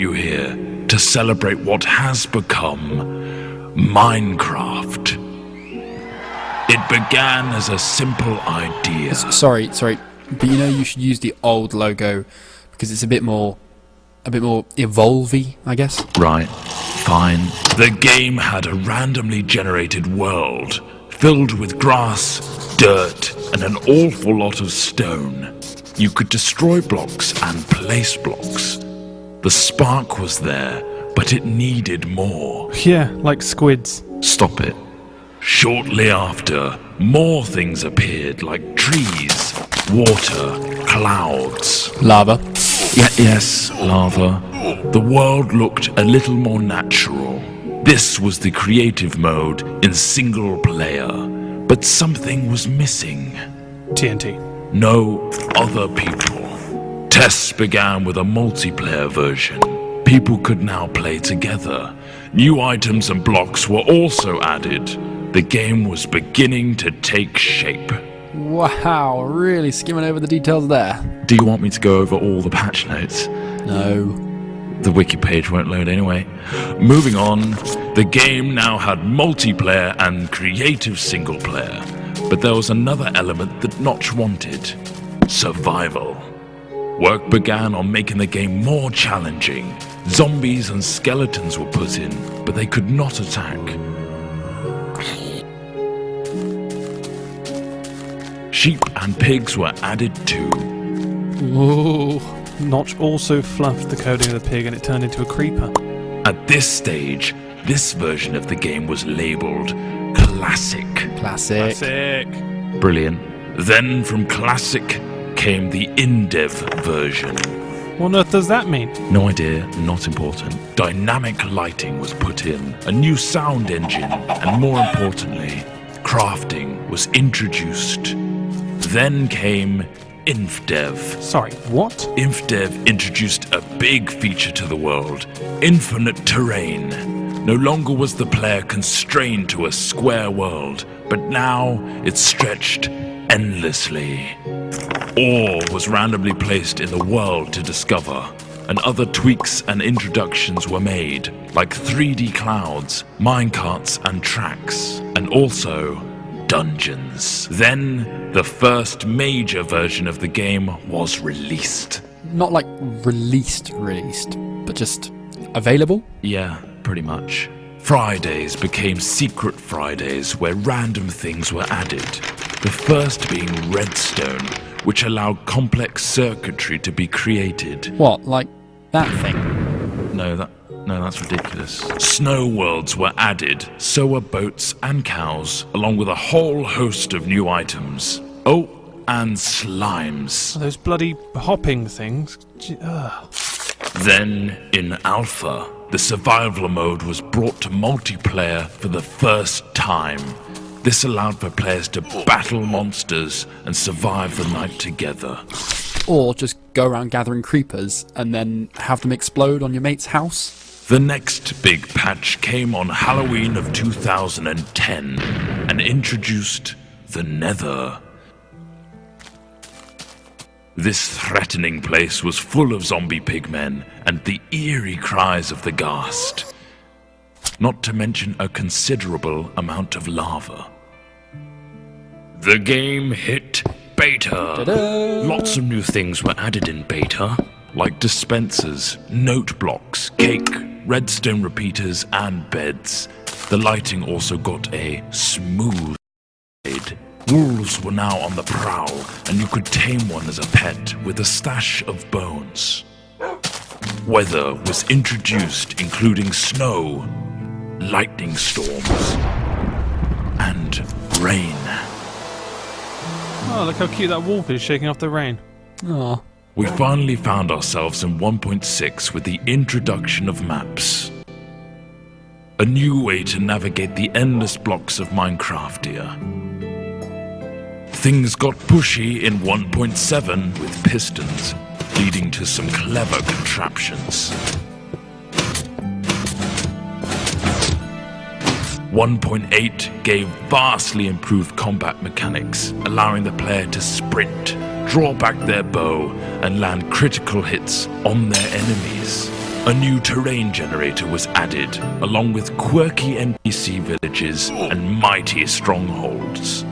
you here to celebrate what has become Minecraft. It began as a simple idea. Sorry, but you know you should use the old logo because it's a bit more evolvey, I guess. Right, fine. The game had a randomly generated world filled with grass, dirt, and an awful lot of stone. You could destroy blocks and place blocks. The spark was there, but it needed more. Yeah, like squids. Stop it. Shortly after, more things appeared like trees, water, clouds. Lava. Yes, lava. The world looked a little more natural. This was the creative mode in single player, but something was missing. TNT. No other people. Tests began with a multiplayer version. People could now play together. New items and blocks were also added. The game was beginning to take shape. Wow, really skimming over the details there. Do you want me to go over all the patch notes? No. The wiki page won't load anyway. Moving on, the game now had multiplayer and creative single player. But there was another element that Notch wanted. Survival. Work began on making the game more challenging. Zombies and skeletons were put in, but they could not attack. Sheep and pigs were added too. Whoa. Notch also fluffed the coding of the pig and it turned into a creeper. At this stage, this version of the game was labelled Classic. Classic. Brilliant. Then from Classic came the in-dev version. What on earth does that mean? No idea, not important. Dynamic lighting was put in, a new sound engine, and more importantly, crafting was introduced. Then came InfDev. Sorry, what? InfDev introduced a big feature to the world, infinite terrain. No longer was the player constrained to a square world, but now it stretched endlessly. Ore was randomly placed in the world to discover, and other tweaks and introductions were made, like 3D clouds, minecarts and tracks, and also dungeons. Then, the first major version of the game was released. Not like released, but just available? Yeah, pretty much. Fridays became Secret Fridays, where random things were added. The first being Redstone, which allowed complex circuitry to be created. What, like that thing? No, that's ridiculous. Snow worlds were added, so were boats and cows, along with a whole host of new items. Oh, and slimes. Those bloody hopping things. Then, in Alpha, the survival mode was brought to multiplayer for the first time. This allowed for players to battle monsters and survive the night together. Or just go around gathering creepers and then have them explode on your mate's house? The next big patch came on Halloween of 2010 and introduced the Nether. This threatening place was full of zombie pigmen and the eerie cries of the ghast. Not to mention a considerable amount of lava. The game hit beta. Ta-da! Lots of new things were added in beta, like dispensers, note blocks, cake, redstone repeaters, and beds. The lighting also got a smooth shade. Wolves were now on the prowl, and you could tame one as a pet with a stash of bones. Weather was introduced, including snow, lightning storms, and rain. Oh, look how cute that wolf is shaking off the rain. Aw. We finally found ourselves in 1.6 with the introduction of maps. A new way to navigate the endless blocks of Minecraftia. Things got pushy in 1.7 with pistons, leading to some clever contraptions. 1.8 gave vastly improved combat mechanics, allowing the player to sprint, draw back their bow, and land critical hits on their enemies. A new terrain generator was added, along with quirky NPC villages and mighty strongholds.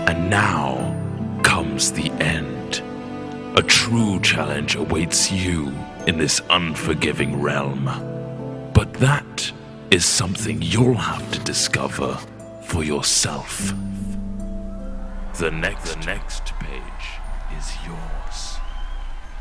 And now comes the end. A true challenge awaits you in this unforgiving realm. But that is something you'll have to discover for yourself. The next page is yours.